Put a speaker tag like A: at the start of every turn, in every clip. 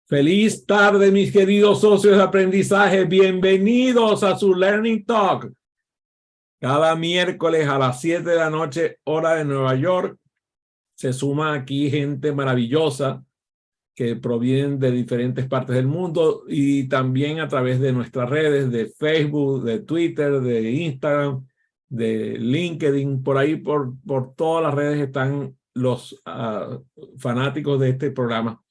A: Feliz tarde, mis queridos socios de aprendizaje. Bienvenidos a su Learning Talk. Cada miércoles a las 7 de la noche, hora de Nueva York, se suma aquí gente maravillosa que provienen de diferentes partes del mundo y también a través de nuestras redes de Facebook, de Twitter, de Instagram, de LinkedIn. Por ahí, por todas las redes están los fanáticos de este programa.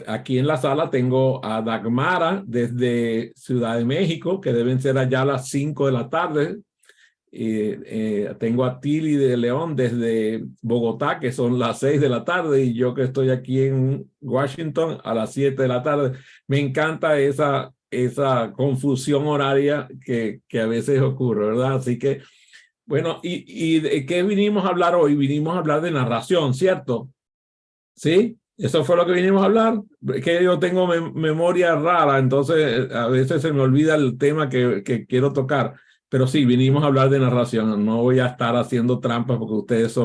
A: Aquí en la sala tengo a Dagmara desde Ciudad de México, que deben ser allá a las 5 de la tarde. Tengo a Tili de León desde Bogotá, que son las 6 de la tarde, y yo que estoy aquí en Washington a las 7 de la tarde. Me encanta esa confusión horaria que a veces ocurre, ¿verdad? Así que, bueno, ¿y de qué vinimos a hablar hoy? Vinimos a hablar de narración, ¿cierto? ¿Sí? Eso fue lo que vinimos a hablar. Es que yo tengo memoria rara, entonces a veces se me olvida el tema que quiero tocar. Pero sí, vinimos a hablar de narración. No voy a estar haciendo trampas porque ustedes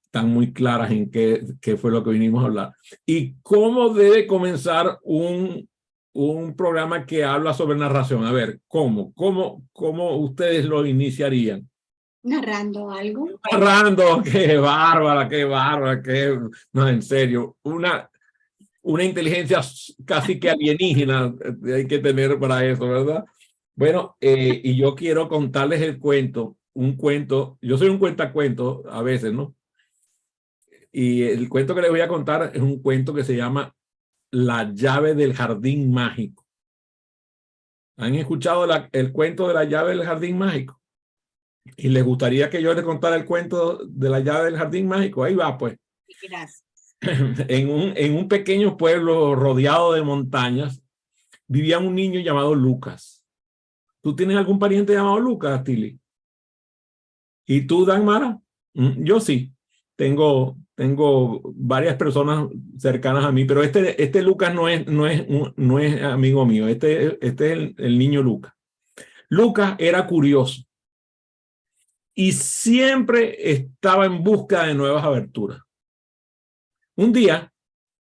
A: están muy claras en qué fue lo que vinimos a hablar. ¿Y cómo debe comenzar un programa que habla sobre narración? A ver, ¿cómo ustedes lo iniciarían?
B: Narrando algo.
A: Narrando, qué bárbara, no, en serio, una inteligencia casi que alienígena hay que tener para eso, ¿verdad? Bueno, y yo quiero contarles un cuento, yo soy un cuentacuentos a veces, ¿no? Y el cuento que les voy a contar es un cuento que se llama La llave del jardín mágico. ¿Han escuchado el cuento de la llave del jardín mágico? Y les gustaría que yo les contara el cuento de la llave del jardín mágico. Ahí va, pues.
B: Gracias.
A: En un pequeño pueblo rodeado de montañas vivía un niño llamado Lucas. ¿Tú tienes algún pariente llamado Lucas, Tilly? ¿Y tú, Dagmara? Yo sí. Tengo varias personas cercanas a mí, pero este Lucas no es amigo mío. Este es el niño Lucas. Lucas era curioso y siempre estaba en busca de nuevas aventuras. Un día,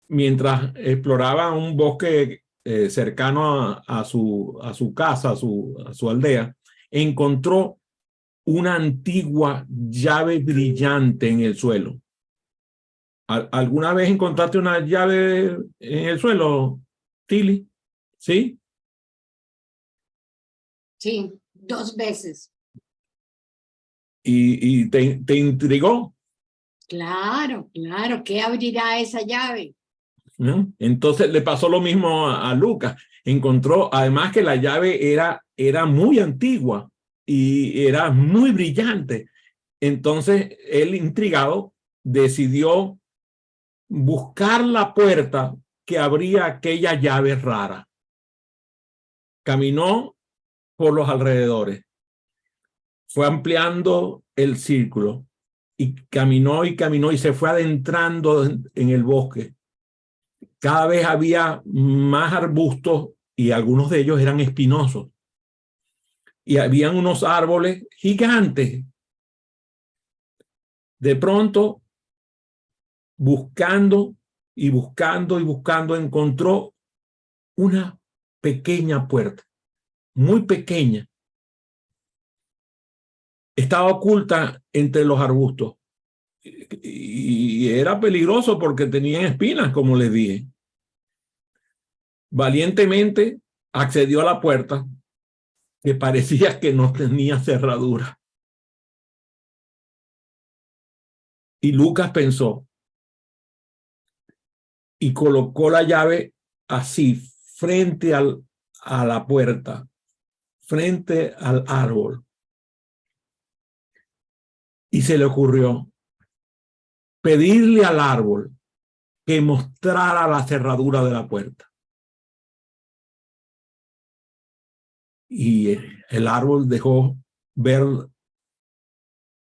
A: mientras exploraba un bosque cercano a su casa, a su aldea, encontró una antigua llave brillante en el suelo. ¿Alguna vez encontraste una llave en el suelo, Tilly? ¿Sí?
B: Sí, 2 veces.
A: ¿Y te intrigó?
B: Claro, claro. ¿Qué abrirá esa llave?
A: ¿No? Entonces le pasó lo mismo a Lucas. Encontró, además que la llave era muy antigua y era muy brillante. Entonces él, intrigado, decidió buscar la puerta que abría aquella llave rara. Caminó por los alrededores, fue ampliando el círculo y caminó y se fue adentrando en el bosque. Cada vez había más arbustos y algunos de ellos eran espinosos. Y habían unos árboles gigantes. De pronto, buscando, encontró una pequeña puerta, muy pequeña. Estaba oculta entre los arbustos. Y era peligroso porque tenían espinas, como les dije. Valientemente accedió a la puerta, que parecía que no tenía cerradura. Y Lucas pensó y colocó la llave así, frente a la puerta, frente al árbol. Y se le ocurrió pedirle al árbol que mostrara la cerradura de la puerta. Y el árbol dejó ver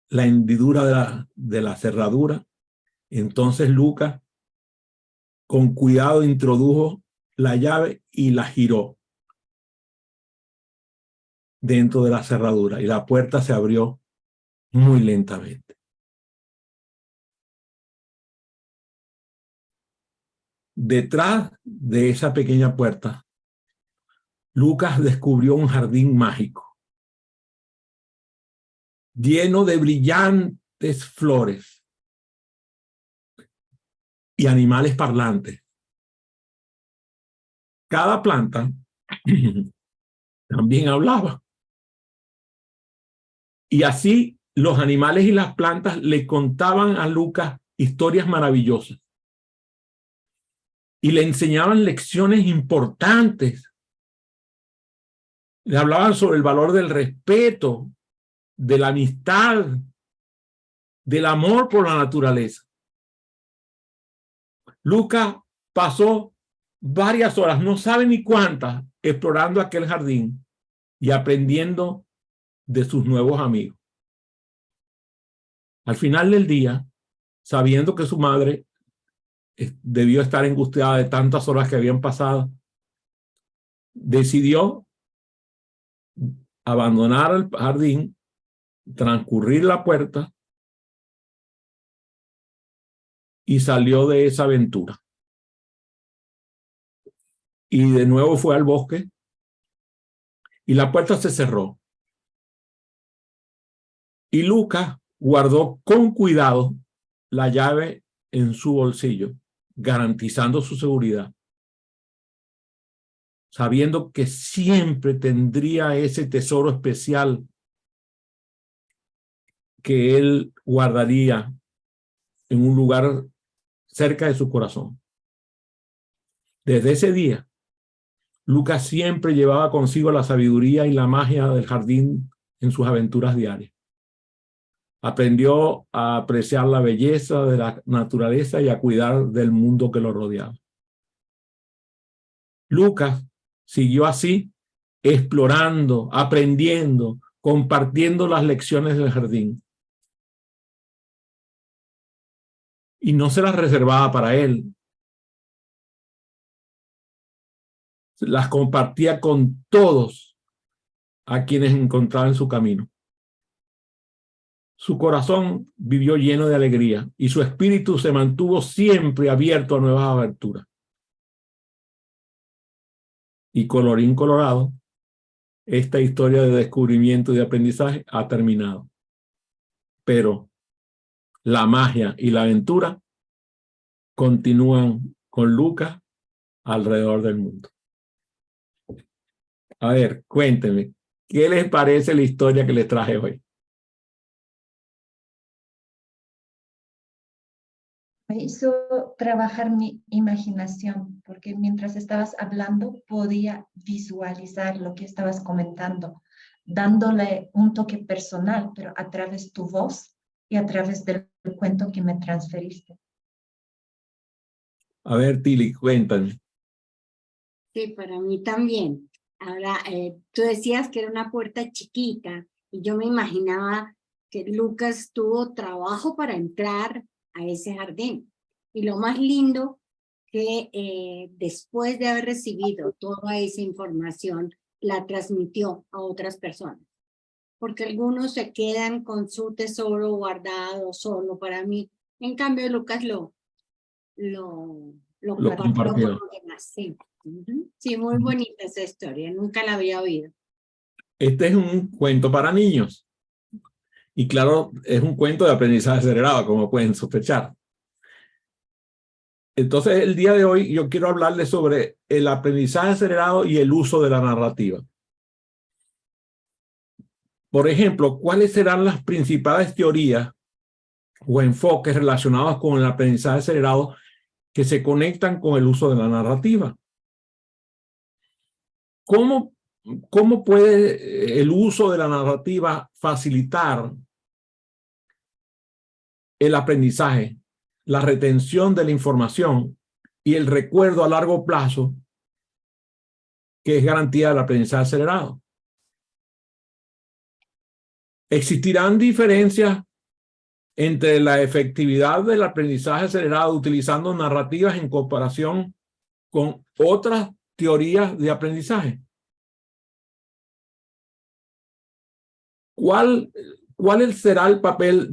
A: la hendidura de la cerradura. Entonces Lucas, con cuidado, introdujo la llave y la giró dentro de la cerradura. Y la puerta se abrió muy lentamente. detrás de esa pequeña puerta, Lucas descubrió un jardín mágico, lleno de brillantes flores y animales parlantes. Cada planta también hablaba. Y así los animales y las plantas le contaban a Lucas historias maravillosas y le enseñaban lecciones importantes. Le hablaban sobre el valor del respeto, de la amistad, del amor por la naturaleza. Lucas pasó varias horas, no sabe ni cuántas, explorando aquel jardín y aprendiendo de sus nuevos amigos. Al final del día, sabiendo que su madre debió estar angustiada de tantas horas que habían pasado, decidió abandonar el jardín, transcurrir la puerta y salió de esa aventura. Y de nuevo fue al bosque y la puerta se cerró. Y Lucas guardó con cuidado la llave en su bolsillo, garantizando su seguridad, sabiendo que siempre tendría ese tesoro especial que él guardaría en un lugar cerca de su corazón. Desde ese día, Lucas siempre llevaba consigo la sabiduría y la magia del jardín en sus aventuras diarias. Aprendió a apreciar la belleza de la naturaleza y a cuidar del mundo que lo rodeaba. Lucas siguió así, explorando, aprendiendo, compartiendo las lecciones del jardín. Y no se las reservaba para él. Las compartía con todos a quienes encontraba en su camino. Su corazón vivió lleno de alegría y su espíritu se mantuvo siempre abierto a nuevas aventuras. Y colorín colorado, esta historia de descubrimiento y de aprendizaje ha terminado. Pero la magia y la aventura continúan con Lucas alrededor del mundo. A ver, cuéntenme, ¿qué les parece la historia que les traje hoy?
C: Me hizo trabajar mi imaginación, porque mientras estabas hablando podía visualizar lo que estabas comentando, dándole un toque personal, pero a través de tu voz y a través del cuento que me transferiste.
A: A ver, Tili, cuéntame.
B: Sí, para mí también. Ahora, tú decías que era una puerta chiquita y yo me imaginaba que Lucas tuvo trabajo para entrar a ese jardín. Y lo más lindo que después de haber recibido toda esa información, la transmitió a otras personas. Porque algunos se quedan con su tesoro guardado solo para mí. En cambio, Lucas lo compartió con los demás. Sí. Sí, muy bonita esa historia. Nunca la había oído.
A: Este es un cuento para niños. Y claro, es un cuento de aprendizaje acelerado, como pueden sospechar. Entonces, el día de hoy yo quiero hablarles sobre el aprendizaje acelerado y el uso de la narrativa. Por ejemplo, ¿cuáles serán las principales teorías o enfoques relacionados con el aprendizaje acelerado que se conectan con el uso de la narrativa? ¿Cómo puede el uso de la narrativa facilitar el aprendizaje, la retención de la información y el recuerdo a largo plazo, que es garantía del aprendizaje acelerado? ¿Existirán diferencias entre la efectividad del aprendizaje acelerado utilizando narrativas en comparación con otras teorías de aprendizaje? ¿Cuál será el papel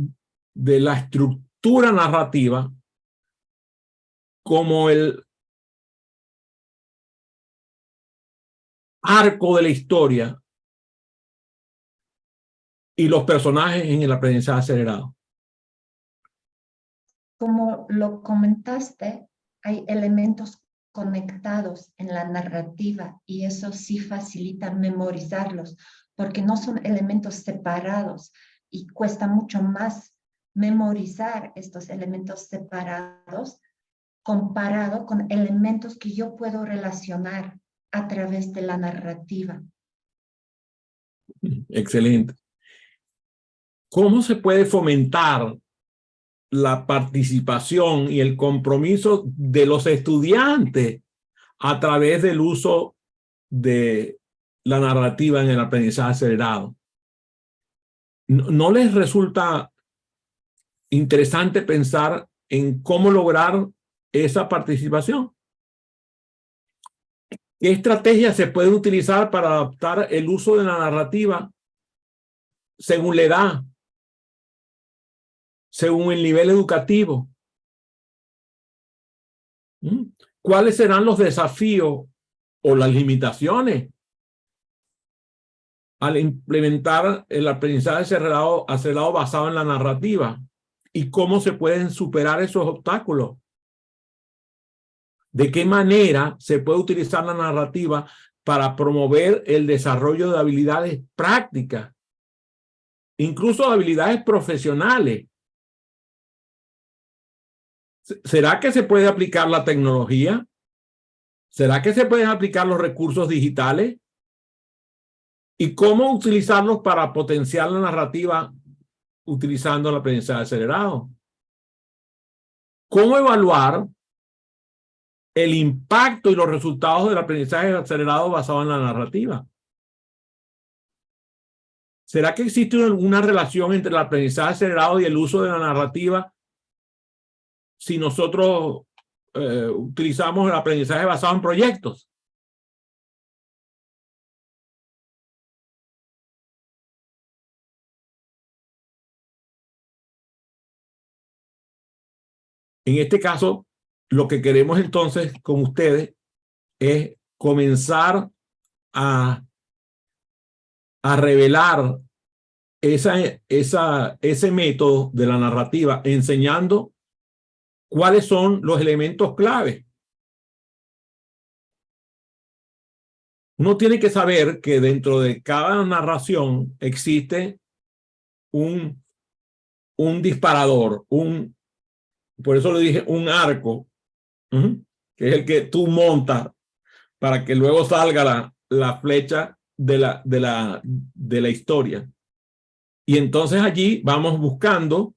A: de la estructura narrativa como el arco de la historia y los personajes en el aprendizaje acelerado?
C: Como lo comentaste, hay elementos conectados en la narrativa y eso sí facilita memorizarlos, porque no son elementos separados y cuesta mucho más memorizar estos elementos separados comparado con elementos que yo puedo relacionar a través de la narrativa.
A: Excelente. ¿Cómo se puede fomentar la participación y el compromiso de los estudiantes a través del uso de la narrativa en el aprendizaje acelerado? ¿No les resulta interesante pensar en cómo lograr esa participación? ¿Qué estrategias se pueden utilizar para adaptar el uso de la narrativa según la edad, según el nivel educativo? ¿Cuáles serán los desafíos o las limitaciones al implementar el aprendizaje acelerado basado en la narrativa? ¿Y cómo se pueden superar esos obstáculos? ¿De qué manera se puede utilizar la narrativa para promover el desarrollo de habilidades prácticas, incluso de habilidades profesionales? ¿Será que se puede aplicar la tecnología? ¿Será que se pueden aplicar los recursos digitales? ¿Y cómo utilizarlos para potenciar la narrativa utilizando el aprendizaje acelerado? ¿Cómo evaluar el impacto y los resultados del aprendizaje acelerado basado en la narrativa? ¿Será que existe una relación entre el aprendizaje acelerado y el uso de la narrativa si nosotros utilizamos el aprendizaje basado en proyectos? En este caso, lo que queremos entonces con ustedes es comenzar a revelar ese método de la narrativa, enseñando cuáles son los elementos clave. Uno tiene que saber que dentro de cada narración existe un disparador, por eso le dije un arco, que es el que tú montas para que luego salga la flecha de la historia. Y entonces allí vamos buscando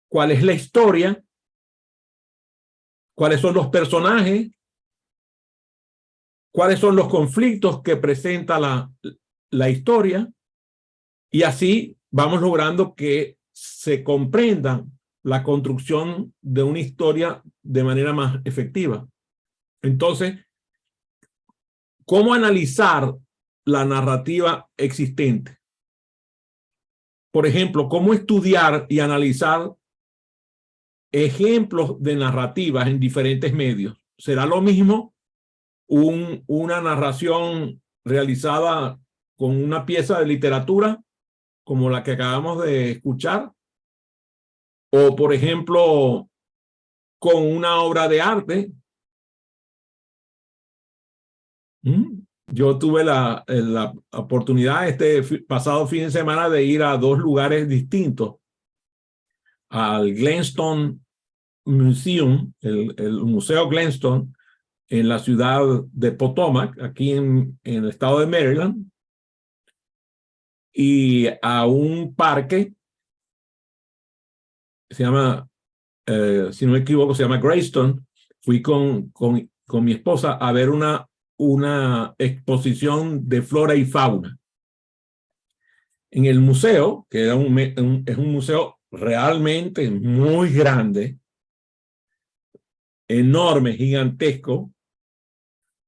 A: cuál es la historia, cuáles son los personajes, cuáles son los conflictos que presenta la historia, y así vamos logrando que se comprenda la construcción de una historia de manera más efectiva. Entonces, ¿cómo analizar la narrativa existente? Por ejemplo, ¿cómo estudiar y analizar ejemplos de narrativas en diferentes medios? ¿Será lo mismo una narración realizada con una pieza de literatura como la que acabamos de escuchar? O, por ejemplo, con una obra de arte. Yo tuve la oportunidad pasado fin de semana de ir a dos lugares distintos. Al Glenstone Museum, el Museo Glenstone, en la ciudad de Potomac, aquí en el estado de Maryland, y a un parque, se llama, si no me equivoco, se llama Greystone. Fui con mi esposa a ver una exposición de flora y fauna. En el museo, que es un museo realmente muy grande, enorme, gigantesco,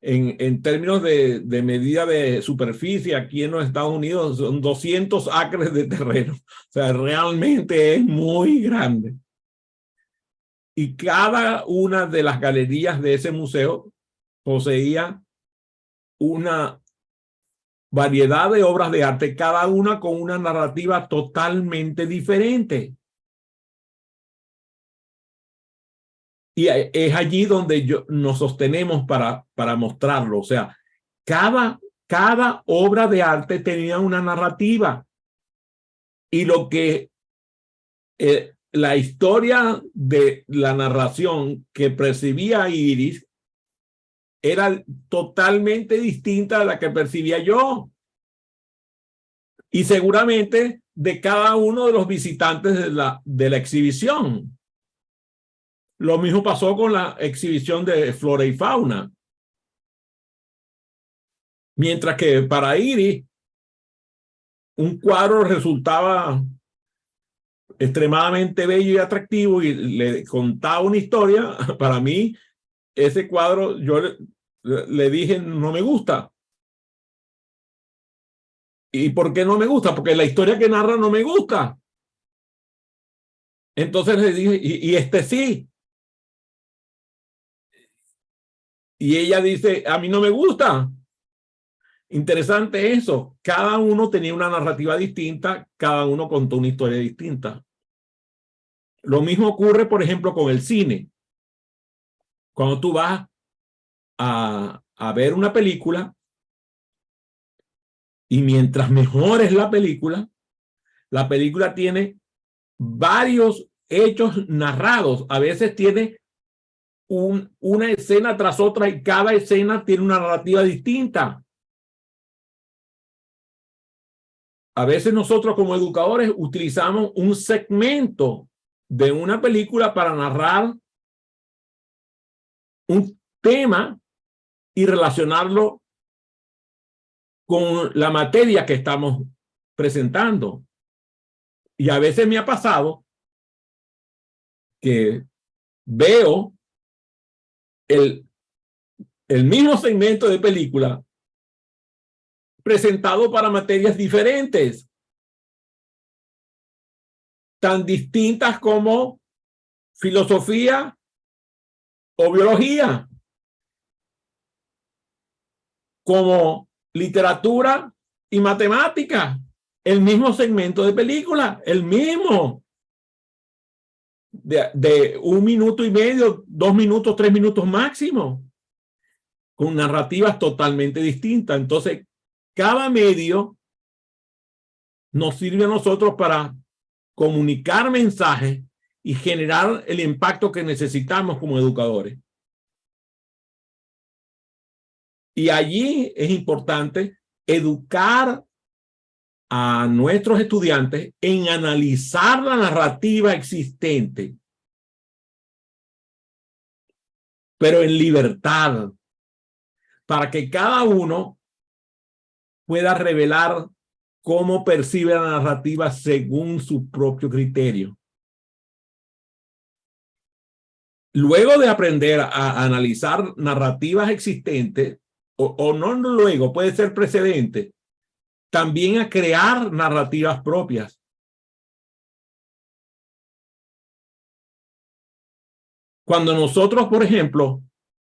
A: en términos de medida de superficie, aquí en los Estados Unidos son 200 acres de terreno. O sea, realmente es muy grande. Y cada una de las galerías de ese museo poseía una variedad de obras de arte, cada una con una narrativa totalmente diferente. Y es allí donde nos sostenemos para mostrarlo. O sea, cada obra de arte tenía una narrativa. Y lo que la historia de la narración que percibía Iris era totalmente distinta a la que percibía yo. Y seguramente de cada uno de los visitantes de la exhibición. Lo mismo pasó con la exhibición de flora y fauna. Mientras que para Iris, un cuadro resultaba extremadamente bello y atractivo y le contaba una historia, para mí, ese cuadro, yo le dije, no me gusta. ¿Y por qué no me gusta? Porque la historia que narra no me gusta. Entonces le dije, y este sí. Y ella dice, a mí no me gusta. Interesante eso. Cada uno tenía una narrativa distinta, cada uno contó una historia distinta. Lo mismo ocurre, por ejemplo, con el cine. Cuando tú vas a ver una película y mientras mejor es la película tiene varios hechos narrados. A veces tiene una escena tras otra y cada escena tiene una narrativa distinta. A veces nosotros como educadores utilizamos un segmento de una película para narrar un tema y relacionarlo con la materia que estamos presentando. Y a veces me ha pasado que veo el mismo segmento de película presentado para materias diferentes, tan distintas como filosofía o biología, como literatura y matemática. El mismo segmento de película, el mismo, de 1 minuto y medio, 2 minutos, 3 minutos máximo, con narrativas totalmente distintas. Entonces, cada medio nos sirve a nosotros para comunicar mensajes y generar el impacto que necesitamos como educadores. Y allí es importante educar a nuestros estudiantes en analizar la narrativa existente, pero en libertad, para que cada uno pueda revelar cómo percibe la narrativa según su propio criterio. Luego de aprender a analizar narrativas existentes, o no luego, puede ser precedente, también a crear narrativas propias. Cuando nosotros, por ejemplo,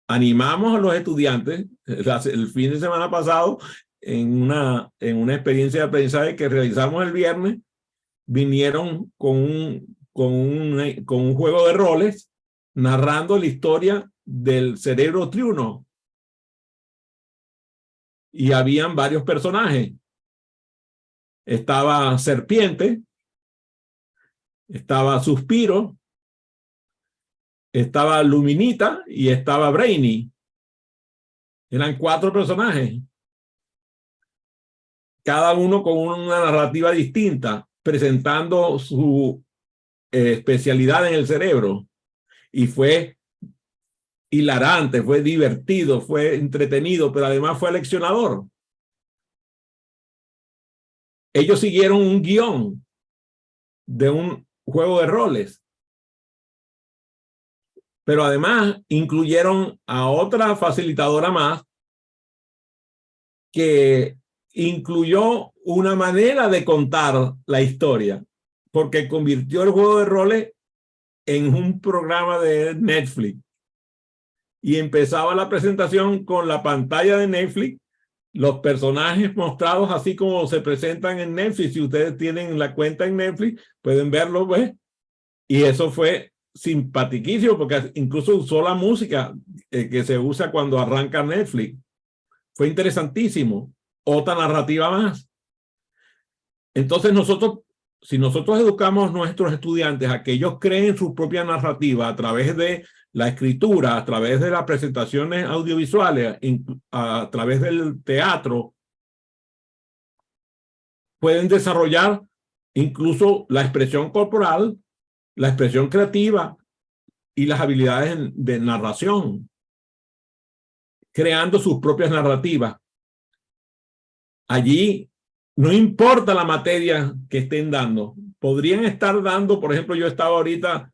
A: animamos a los estudiantes, el fin de semana pasado, en una experiencia de aprendizaje que realizamos el viernes, vinieron con un juego de roles narrando la historia del cerebro triuno. Y habían varios personajes. Estaba Serpiente, estaba Suspiro, estaba Luminita y estaba Brainy. Eran 4 personajes. Cada uno con una narrativa distinta, presentando su especialidad en el cerebro. Y fue hilarante, fue divertido, fue entretenido, pero además fue aleccionador. Ellos siguieron un guión de un juego de roles, pero además incluyeron a otra facilitadora más que incluyó una manera de contar la historia, porque convirtió el juego de roles en un programa de Netflix. Y empezaba la presentación con la pantalla de Netflix los personajes mostrados así como se presentan en Netflix. Si ustedes tienen la cuenta en Netflix, pueden verlo, ¿ves? Y eso fue simpaticísimo porque incluso usó la música que se usa cuando arranca Netflix. Fue interesantísimo. Otra narrativa más. Entonces si nosotros educamos a nuestros estudiantes a que ellos creen su propia narrativa a través de la escritura, a través de las presentaciones audiovisuales, a través del teatro, pueden desarrollar incluso la expresión corporal, la expresión creativa y las habilidades de narración, creando sus propias narrativas. Allí no importa la materia que estén dando. Podrían estar dando, por ejemplo, yo estaba ahorita,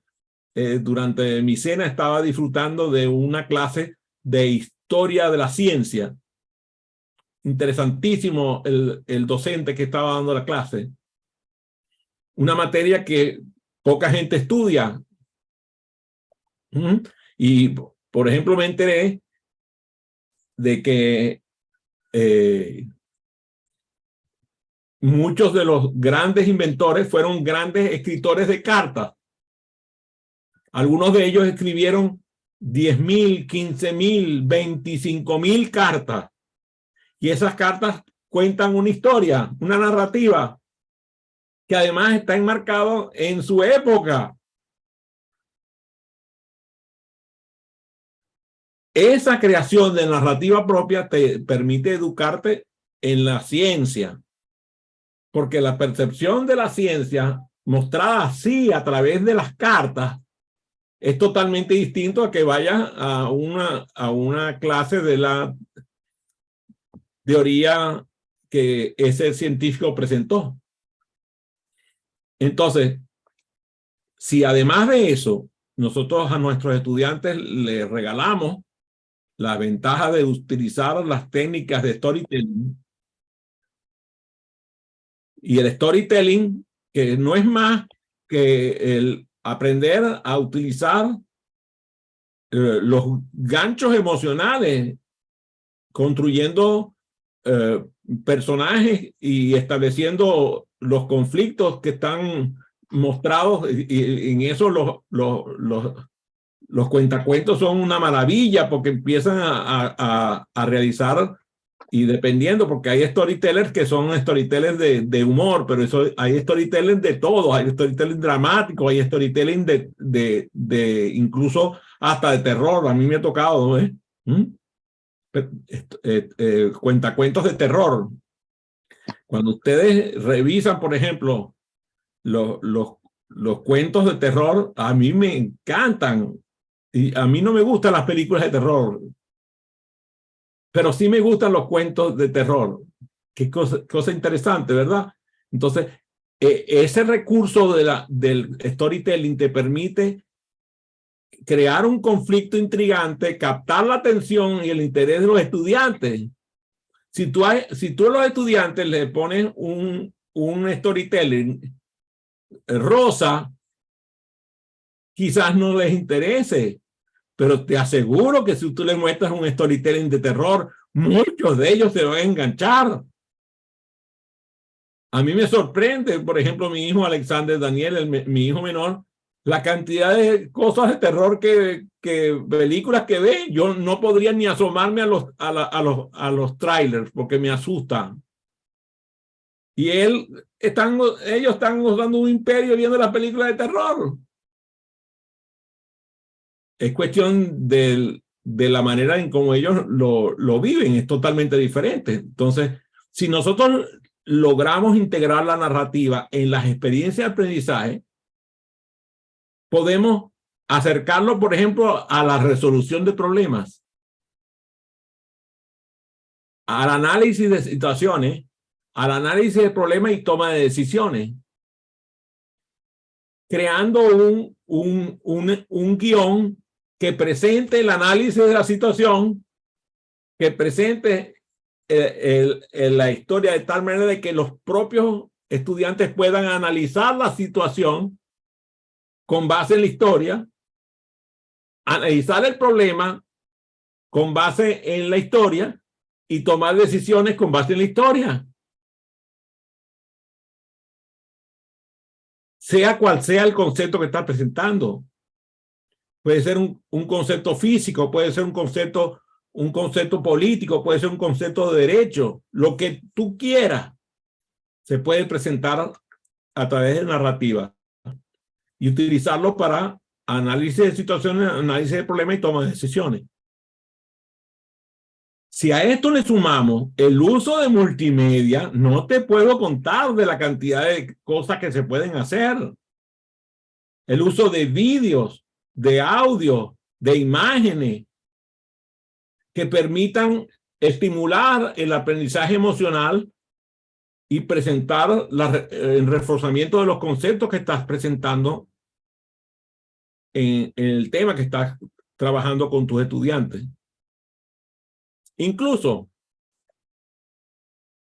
A: durante mi cena, estaba disfrutando de una clase de historia de la ciencia. Interesantísimo el docente que estaba dando la clase. Una materia que poca gente estudia. Y, por ejemplo, me enteré de que muchos de los grandes inventores fueron grandes escritores de cartas. Algunos de ellos escribieron 10,000, 15,000, 25,000 cartas. Y esas cartas cuentan una historia, una narrativa, que además está enmarcado en su época. Esa creación de narrativa propia te permite educarte en la ciencia, porque la percepción de la ciencia mostrada así a través de las cartas es totalmente distinto a que vayas a una clase de la teoría que ese científico presentó. Entonces, si además de eso, nosotros a nuestros estudiantes les regalamos la ventaja de utilizar las técnicas de storytelling, y el storytelling, que no es más que el aprender a utilizar los ganchos emocionales, construyendo personajes y estableciendo los conflictos que están mostrados, y en eso los cuentacuentos son una maravilla porque empiezan a realizar, y dependiendo, porque hay storytellers que son storytellers de humor, pero hay storytelling de todo, hay storytelling dramático, hay storytelling de incluso hasta de terror. A mí me ha tocado, ¿eh? Cuentacuentos de terror. Cuando ustedes revisan, por ejemplo, los cuentos de terror, a mí me encantan. Y a mí no me gustan las películas de terror, pero sí me gustan los cuentos de terror. Qué cosa interesante, ¿verdad? Entonces, ese recurso del storytelling te permite crear un conflicto intrigante, captar la atención y el interés de los estudiantes. Si tú a los estudiantes le pones un storytelling rosa, quizás no les interese, pero te aseguro que si tú les muestras un storytelling de terror, muchos de ellos se van a enganchar. A mí me sorprende, por ejemplo, mi hijo Alexander Daniel, mi hijo menor, la cantidad de cosas de terror que películas que ve. Yo no podría ni asomarme a los trailers porque me asustan. Y ellos están gozando un imperio viendo las películas de terror. Es cuestión de la manera en cómo ellos lo viven, es totalmente diferente. Entonces, si nosotros logramos integrar la narrativa en las experiencias de aprendizaje, podemos acercarlo, por ejemplo, a la resolución de problemas, al análisis de situaciones, al análisis de problemas y toma de decisiones, creando un guión que presente el análisis de la situación, que presente la historia de tal manera de que los propios estudiantes puedan analizar la situación con base en la historia, analizar el problema con base en la historia y tomar decisiones con base en la historia. Sea cual sea el concepto que estás presentando. Puede ser un concepto físico, puede ser un concepto político, puede ser un concepto de derecho. Lo que tú quieras se puede presentar a través de narrativa y utilizarlo para análisis de situaciones, análisis de problemas y toma de decisiones. Si a esto le sumamos el uso de multimedia, no te puedo contar de la cantidad de cosas que se pueden hacer. El uso de vídeos, de audio, de imágenes que permitan estimular el aprendizaje emocional y presentar el reforzamiento de los conceptos que estás presentando en el tema que estás trabajando con tus estudiantes. Incluso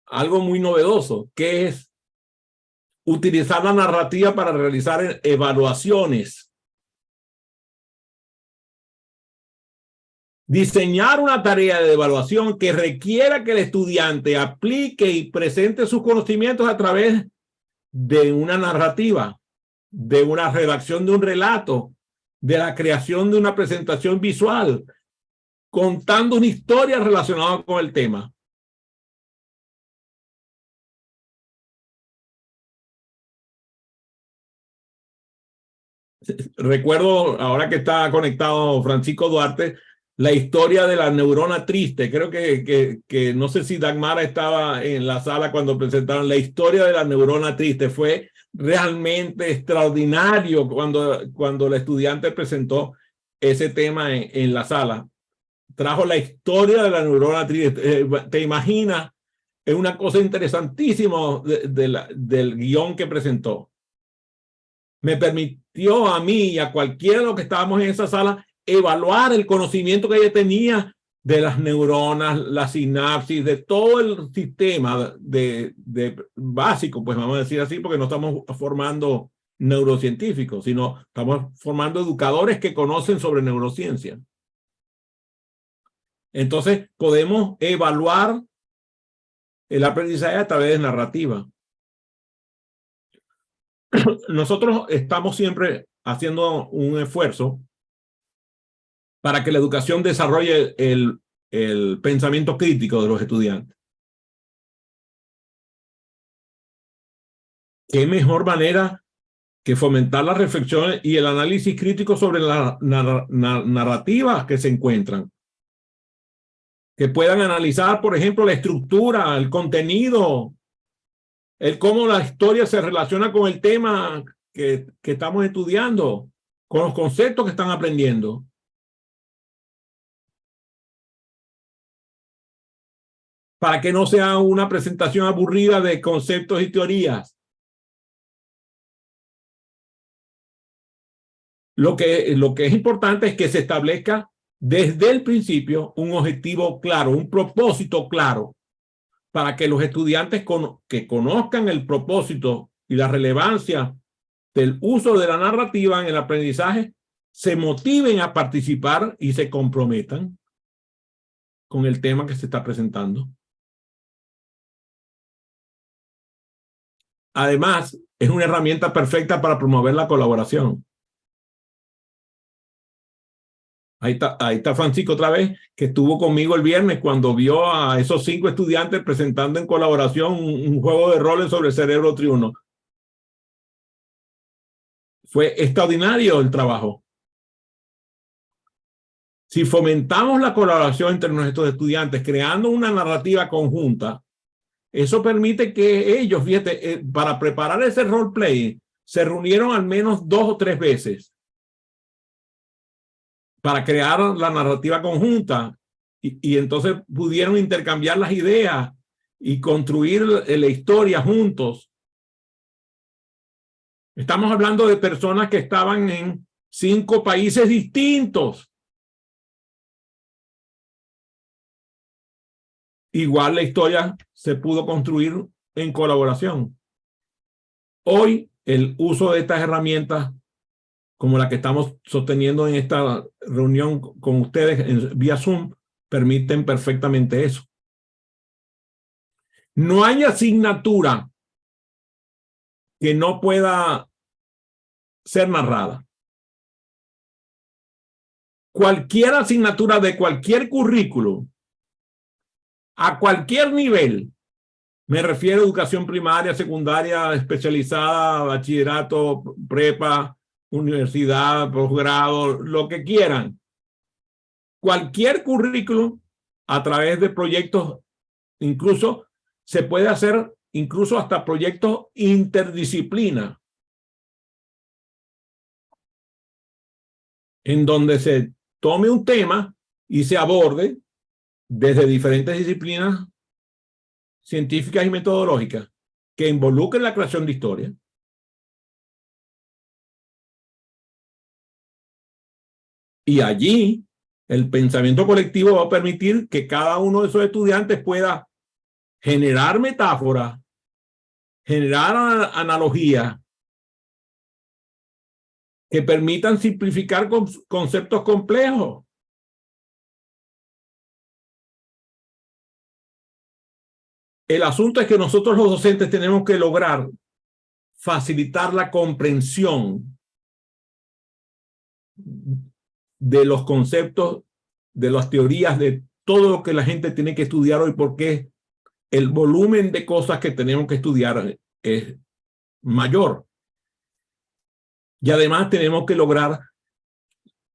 A: algo muy novedoso, que es utilizar la narrativa para realizar evaluaciones. Diseñar una tarea de evaluación que requiera que el estudiante aplique y presente sus conocimientos a través de una narrativa, de una redacción de un relato, de la creación de una presentación visual, contando una historia relacionada con el tema. Recuerdo, ahora que está conectado Francisco Duarte, la historia de la neurona triste. Creo que no sé si Dagmara estaba en la sala cuando presentaron la historia de la neurona triste. Fue realmente extraordinario cuando la estudiante presentó ese tema en la sala. Trajo la historia de la neurona triste. ¿Te imaginas? Es una cosa interesantísima del guión que presentó. Me permitió a mí y a cualquiera de los que estábamos en esa sala evaluar el conocimiento que ella tenía de las neuronas, la sinapsis, de todo el sistema de básico, pues vamos a decir así, porque no estamos formando neurocientíficos, sino estamos formando educadores que conocen sobre neurociencia. Entonces, podemos evaluar el aprendizaje a través de narrativa. Nosotros estamos siempre haciendo un esfuerzo para que la educación desarrolle el pensamiento crítico de los estudiantes. ¿Qué mejor manera que fomentar la reflexión y el análisis crítico sobre las narrativas que se encuentran? Que puedan analizar, por ejemplo, la estructura, el contenido, el cómo la historia se relaciona con el tema que estamos estudiando, con los conceptos que están aprendiendo. Para que no sea una presentación aburrida de conceptos y teorías. Lo que es importante es que se establezca desde el principio un objetivo claro, un propósito claro, para que los estudiantes que conozcan el propósito y la relevancia del uso de la narrativa en el aprendizaje se motiven a participar y se comprometan con el tema que se está presentando. Además, es una herramienta perfecta para promover la colaboración. Ahí está Francisco otra vez, que estuvo conmigo el viernes cuando vio a esos 5 estudiantes presentando en colaboración un juego de roles sobre el cerebro triuno. Fue extraordinario el trabajo. Si fomentamos la colaboración entre nuestros estudiantes, creando una narrativa conjunta, eso permite que ellos, fíjate, para preparar ese roleplay, se reunieron al menos 2 o 3 veces para crear la narrativa conjunta y entonces pudieron intercambiar las ideas y construir la historia juntos. Estamos hablando de personas que estaban en 5 países distintos. Igual la historia se pudo construir en colaboración. Hoy el uso de estas herramientas como la que estamos sosteniendo en esta reunión con ustedes vía Zoom, permiten perfectamente eso. No hay asignatura que no pueda ser narrada. Cualquier asignatura de cualquier currículo, a cualquier nivel, me refiero a educación primaria, secundaria, especializada, bachillerato, prepa, universidad, posgrado, lo que quieran. Cualquier currículo a través de proyectos, incluso se puede hacer incluso hasta proyectos interdisciplina, en donde se tome un tema y se aborde desde diferentes disciplinas científicas y metodológicas que involucren la creación de historia. Y allí el pensamiento colectivo va a permitir que cada uno de esos estudiantes pueda generar metáforas, generar analogías que permitan simplificar conceptos complejos. El asunto es que nosotros los docentes tenemos que lograr facilitar la comprensión de los conceptos, de las teorías, de todo lo que la gente tiene que estudiar hoy, porque el volumen de cosas que tenemos que estudiar es mayor. Y además tenemos que lograr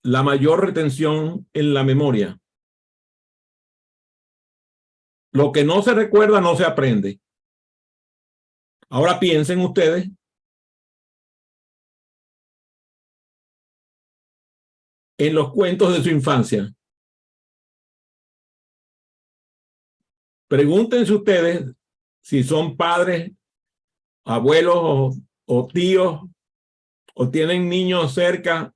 A: la mayor retención en la memoria. Lo que no se recuerda no se aprende. Ahora piensen ustedes en los cuentos de su infancia. Pregúntense ustedes si son padres, abuelos o tíos o tienen niños cerca.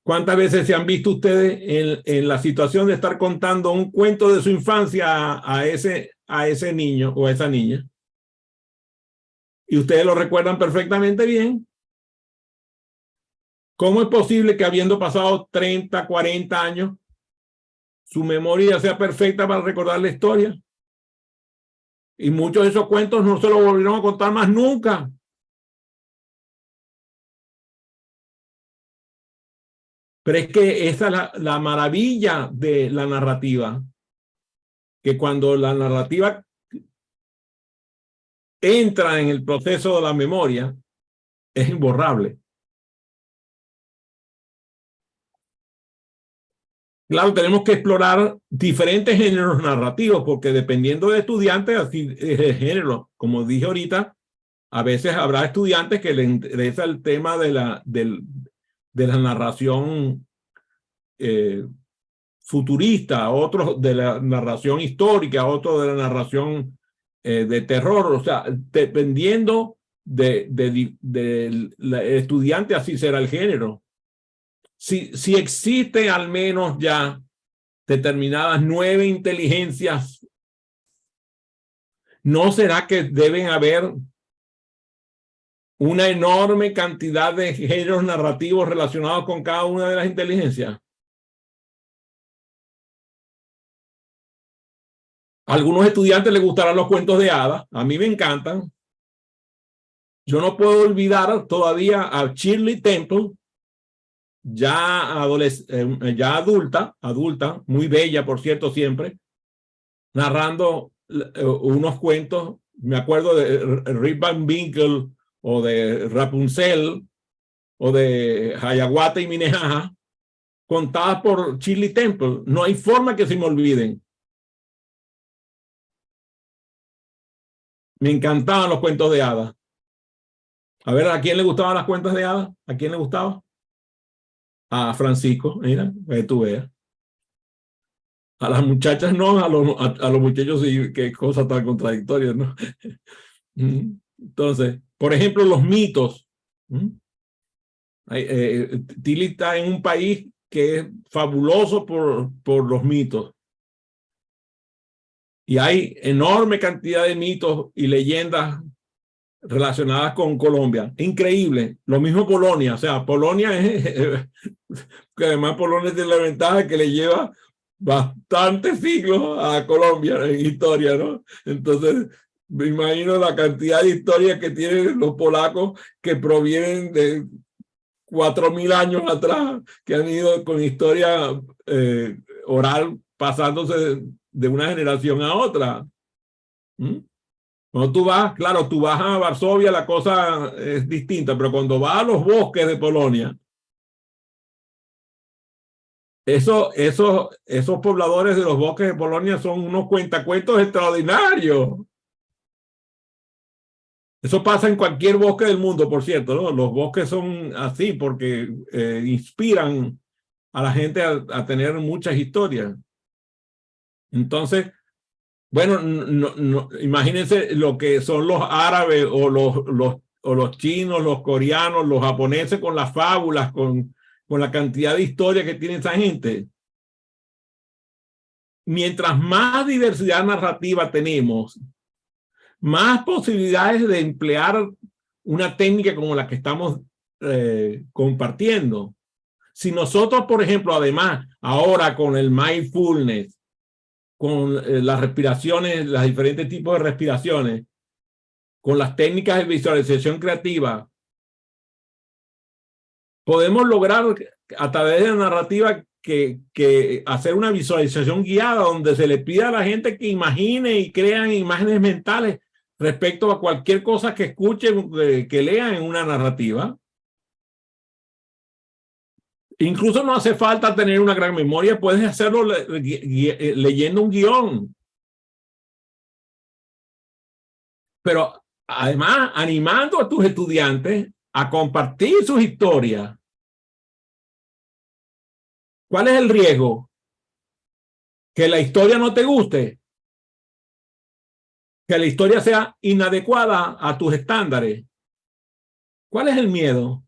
A: ¿Cuántas veces se han visto ustedes en la situación de estar contando un cuento de su infancia a ese niño o a esa niña? Y ustedes lo recuerdan perfectamente bien. ¿Cómo es posible que habiendo pasado 30, 40 años, su memoria sea perfecta para recordar la historia? Y muchos de esos cuentos no se los volvieron a contar más nunca. Pero es que esa es la maravilla de la narrativa, que cuando la narrativa entra en el proceso de la memoria, es imborrable. Claro, tenemos que explorar diferentes géneros narrativos, porque dependiendo de estudiantes, así es el género. Como dije ahorita, a veces habrá estudiantes que les interesa el tema de la narración futurista, otros de la narración histórica, otros de la narración de terror. O sea, dependiendo del estudiante, así será el género. Si existen al menos ya determinadas 9 inteligencias, ¿no será que deben haber una enorme cantidad de géneros narrativos relacionados con cada una de las inteligencias? A algunos estudiantes les gustarán los cuentos de hadas. A mí me encantan. Yo no puedo olvidar todavía a Shirley Temple, ya adulta, muy bella, por cierto, siempre, narrando unos cuentos. Me acuerdo de Rip Van Winkle o de Rapunzel o de Hiawatha y Minnehaha, contadas por Shirley Temple. No hay forma que se me olviden. Me encantaban los cuentos de hadas. A ver, ¿a quién le gustaban las cuentas de hadas? ¿A quién le gustaba? A Francisco, mira, tú veas. A las muchachas no, a los muchachos sí, qué cosa tan contradictoria, ¿no? Entonces, por ejemplo, los mitos. Tilly está en un país que es fabuloso por los mitos. Y hay enorme cantidad de mitos y leyendas relacionadas con Colombia. Increíble. Lo mismo Polonia. O sea, Polonia es... que además Polonia tiene la ventaja que le lleva bastantes siglos a Colombia en historia, ¿no? Entonces, me imagino la cantidad de historias que tienen los polacos que provienen de 4.000 años atrás, que han ido con historia oral pasándose de una generación a otra. ¿Mm? Cuando tú vas, claro, tú vas a Varsovia, la cosa es distinta, pero cuando vas a los bosques de Polonia, esos pobladores de los bosques de Polonia son unos cuentacuentos extraordinarios. Eso pasa en cualquier bosque del mundo, por cierto, ¿no? Los bosques son así porque inspiran a la gente a tener muchas historias. Entonces, bueno, imagínense lo que son los árabes o los chinos, los coreanos, los japoneses con las fábulas, con la cantidad de historia que tiene esa gente. Mientras más diversidad narrativa tenemos, más posibilidades de emplear una técnica como la que estamos compartiendo. Si nosotros, por ejemplo, además, ahora con el mindfulness, con las respiraciones, los diferentes tipos de respiraciones, con las técnicas de visualización creativa, podemos lograr a través de la narrativa que hacer una visualización guiada donde se le pida a la gente que imagine y crean imágenes mentales respecto a cualquier cosa que escuchen, que lean en una narrativa. Incluso no hace falta tener una gran memoria, puedes hacerlo leyendo un guión. Pero además, animando a tus estudiantes a compartir sus historias. ¿Cuál es el riesgo? Que la historia no te guste. Que la historia sea inadecuada a tus estándares. ¿Cuál es el miedo?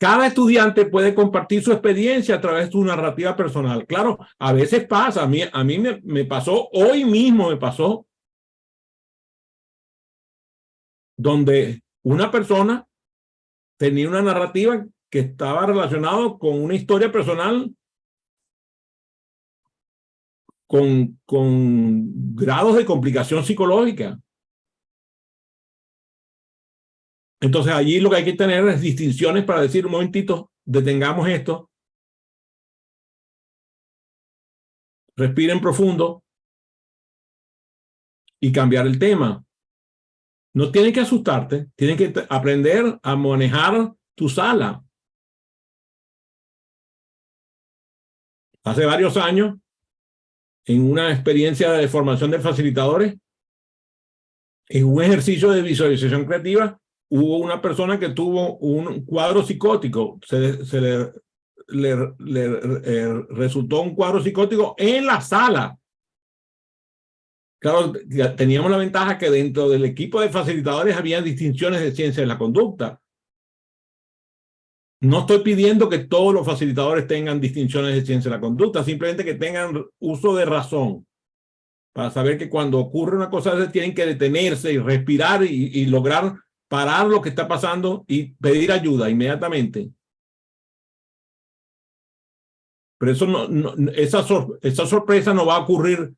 A: Cada estudiante puede compartir su experiencia a través de su narrativa personal. Claro, a veces pasa. A mí me pasó, hoy mismo me pasó, donde una persona tenía una narrativa que estaba relacionada con una historia personal con grados de complicación psicológica. Entonces allí lo que hay que tener es distinciones para decir, un momentito, detengamos esto, respiren profundo y cambiar el tema. No tienen que asustarte, tienen que aprender a manejar tu sala. Hace varios años, en una experiencia de formación de facilitadores, en un ejercicio de visualización creativa, hubo una persona que tuvo un cuadro psicótico, le resultó un cuadro psicótico en la sala. Claro, teníamos la ventaja que dentro del equipo de facilitadores había distinciones de ciencia de la conducta. No estoy pidiendo que todos los facilitadores tengan distinciones de ciencia de la conducta, simplemente que tengan uso de razón para saber que cuando ocurre una cosa tienen que detenerse y respirar y lograr parar lo que está pasando y pedir ayuda inmediatamente. Pero eso esa sorpresa no va a ocurrir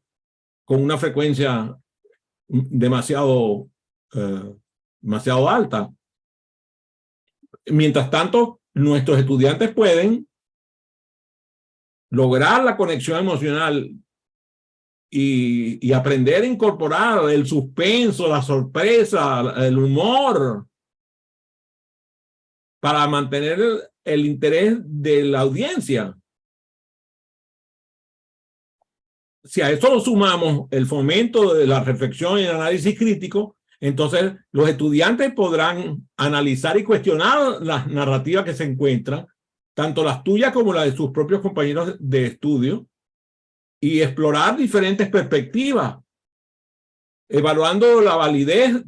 A: con una frecuencia demasiado alta. Mientras tanto, nuestros estudiantes pueden lograr la conexión emocional y aprender a incorporar el suspenso, la sorpresa, el humor para mantener el interés de la audiencia. Si a eso lo sumamos el fomento de la reflexión y el análisis crítico, entonces los estudiantes podrán analizar y cuestionar las narrativas que se encuentran, tanto las tuyas como las de sus propios compañeros de estudio, y explorar diferentes perspectivas, evaluando la validez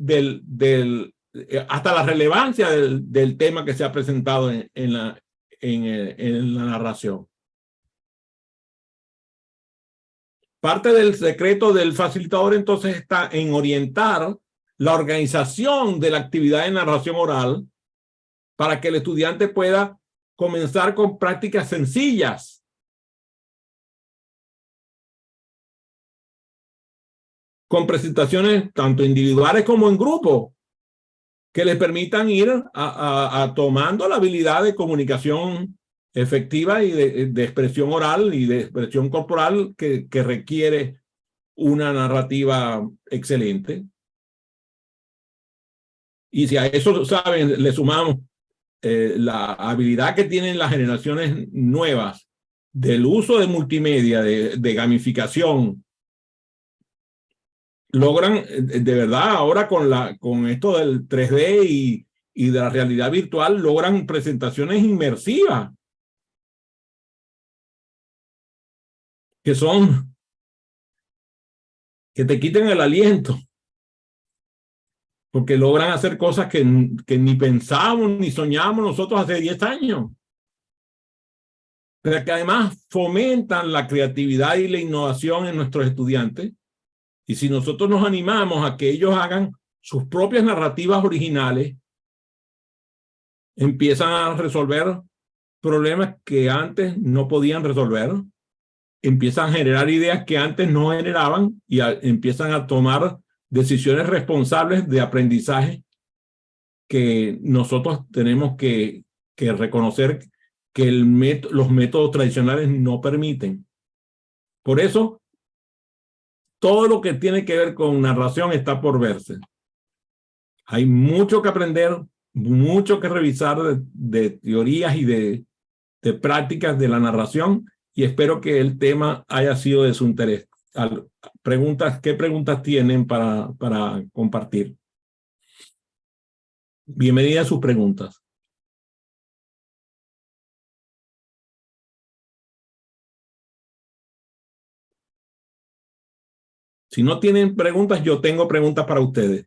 A: hasta la relevancia del tema que se ha presentado en la narración. Parte del secreto del facilitador entonces está en orientar la organización de la actividad de narración oral para que el estudiante pueda comenzar con prácticas sencillas. Con presentaciones tanto individuales como en grupo, que les permitan ir tomando la habilidad de comunicación efectiva y de expresión oral y de expresión corporal que requiere una narrativa excelente. Y si a eso, saben, le sumamos la habilidad que tienen las generaciones nuevas del uso de multimedia, de gamificación, logran de verdad ahora con esto del 3D y de la realidad virtual, logran presentaciones inmersivas que te quiten el aliento, porque logran hacer cosas que ni pensábamos ni soñábamos nosotros hace 10 años. Pero que además fomentan la creatividad y la innovación en nuestros estudiantes. Y si nosotros nos animamos a que ellos hagan sus propias narrativas originales, empiezan a resolver problemas que antes no podían resolver, empiezan a generar ideas que antes no generaban y empiezan a tomar decisiones responsables de aprendizaje que nosotros tenemos que reconocer que los métodos tradicionales no permiten. Por eso, todo lo que tiene que ver con narración está por verse. Hay mucho que aprender, mucho que revisar de teorías y de prácticas de la narración, y espero que el tema haya sido de su interés. ¿Qué preguntas tienen para compartir? Bienvenida a sus preguntas. Si no tienen preguntas, yo tengo preguntas para ustedes.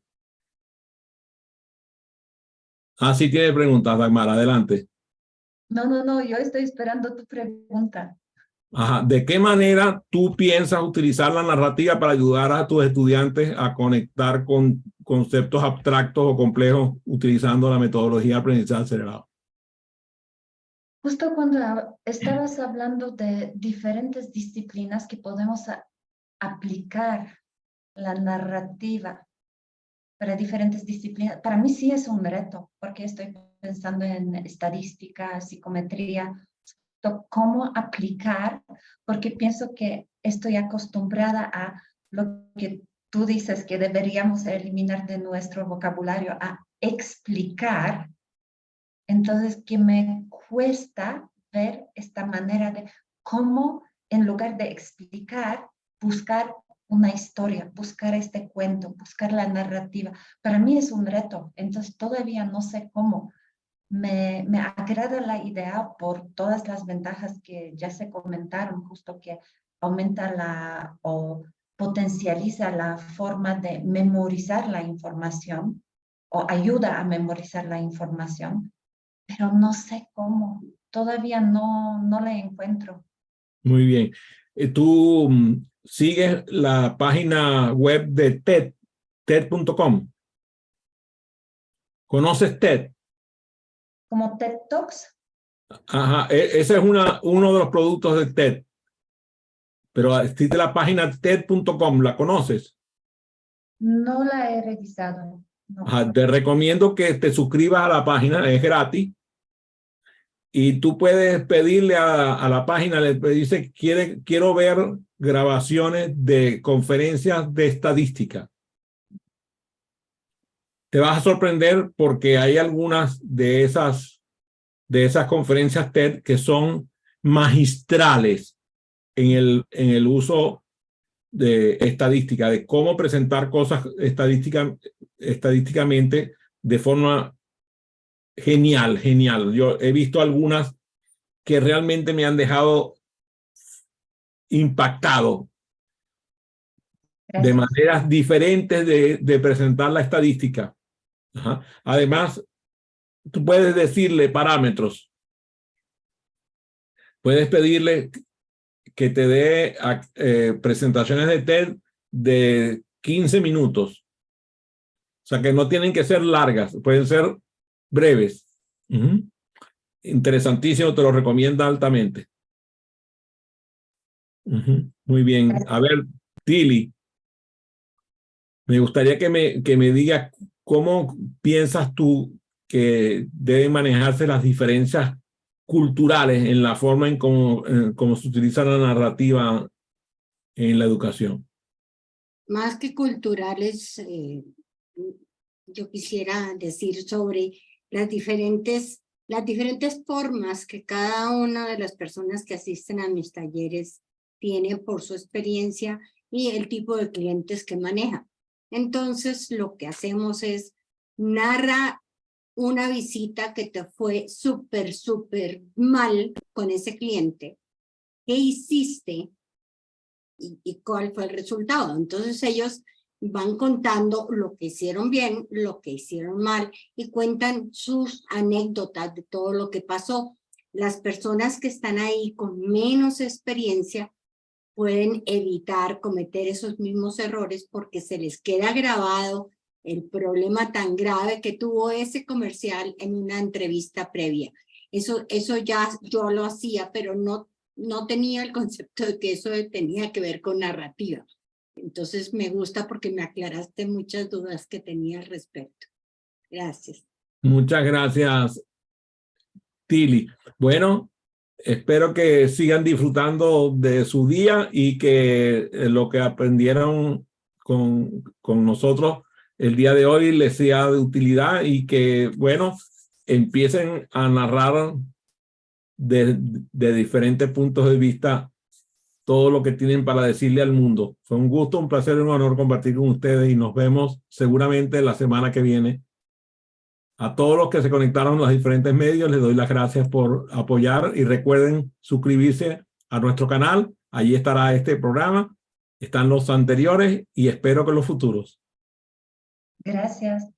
A: Sí tiene preguntas, Dagmar, adelante.
C: No, yo estoy esperando tu pregunta.
A: ¿De qué manera tú piensas utilizar la narrativa para ayudar a tus estudiantes a conectar con conceptos abstractos o complejos utilizando la metodología de aprendizaje acelerado?
C: Justo cuando estabas hablando de diferentes disciplinas que podemos aplicar la narrativa para diferentes disciplinas, para mí sí es un reto, porque estoy pensando en estadística, psicometría, cómo aplicar, porque pienso que estoy acostumbrada a lo que tú dices que deberíamos eliminar de nuestro vocabulario, a explicar. Entonces, que me cuesta ver esta manera de cómo, en lugar de explicar, buscar una historia, buscar este cuento, buscar la narrativa. Para mí es un reto, entonces todavía no sé cómo. Me agrada la idea por todas las ventajas que ya se comentaron, justo que aumenta o potencializa la forma de memorizar la información o ayuda a memorizar la información, pero no sé cómo, todavía no la encuentro.
A: Muy bien. ¿Tú sigues la página web de TED, TED.com? ¿Conoces TED?
C: ¿Como TED Talks?
A: Ese es uno de los productos de TED. Pero existe la página TED.com, ¿la conoces?
C: No la he revisado. No.
A: Te recomiendo que te suscribas a la página, es gratis. Y tú puedes pedirle a la página, le dice, quiero ver grabaciones de conferencias de estadística. Te vas a sorprender porque hay algunas de esas conferencias TED que son magistrales en el uso de estadística, de cómo presentar cosas estadísticamente de forma genial. Yo he visto algunas que realmente me han dejado impactado. Gracias. De maneras diferentes de presentar la estadística. Además, tú puedes decirle parámetros. Puedes pedirle que te dé presentaciones de TED de 15 minutos. O sea, que no tienen que ser largas, pueden ser breves. interesantísimo, te lo recomiendo altamente. Muy bien. A ver, Tili, me gustaría que me digas cómo piensas tú que deben manejarse las diferencias culturales en la forma en cómo se utiliza la narrativa en la educación.
B: Más que culturales, yo quisiera decir sobre las diferentes formas que cada una de las personas que asisten a mis talleres tiene por su experiencia y el tipo de clientes que maneja. Entonces, lo que hacemos es narra una visita que te fue súper mal con ese cliente. ¿Qué hiciste? Y cuál fue el resultado. Entonces ellos van contando lo que hicieron bien, lo que hicieron mal y cuentan sus anécdotas de todo lo que pasó. Las personas que están ahí con menos experiencia pueden evitar cometer esos mismos errores porque se les queda grabado el problema tan grave que tuvo ese comercial en una entrevista previa. Eso ya yo lo hacía, pero no tenía el concepto de que eso tenía que ver con narrativa. Entonces me gusta porque me aclaraste muchas dudas que tenía al respecto. Gracias.
A: Muchas gracias, Tili. Bueno, espero que sigan disfrutando de su día y que lo que aprendieron con nosotros el día de hoy les sea de utilidad y que, bueno, empiecen a narrar de diferentes puntos de vista todo lo que tienen para decirle al mundo. Fue un gusto, un placer y un honor compartir con ustedes y nos vemos seguramente la semana que viene. A todos los que se conectaron a los diferentes medios les doy las gracias por apoyar y recuerden suscribirse a nuestro canal. Allí estará este programa, están los anteriores y espero que los futuros.
C: Gracias.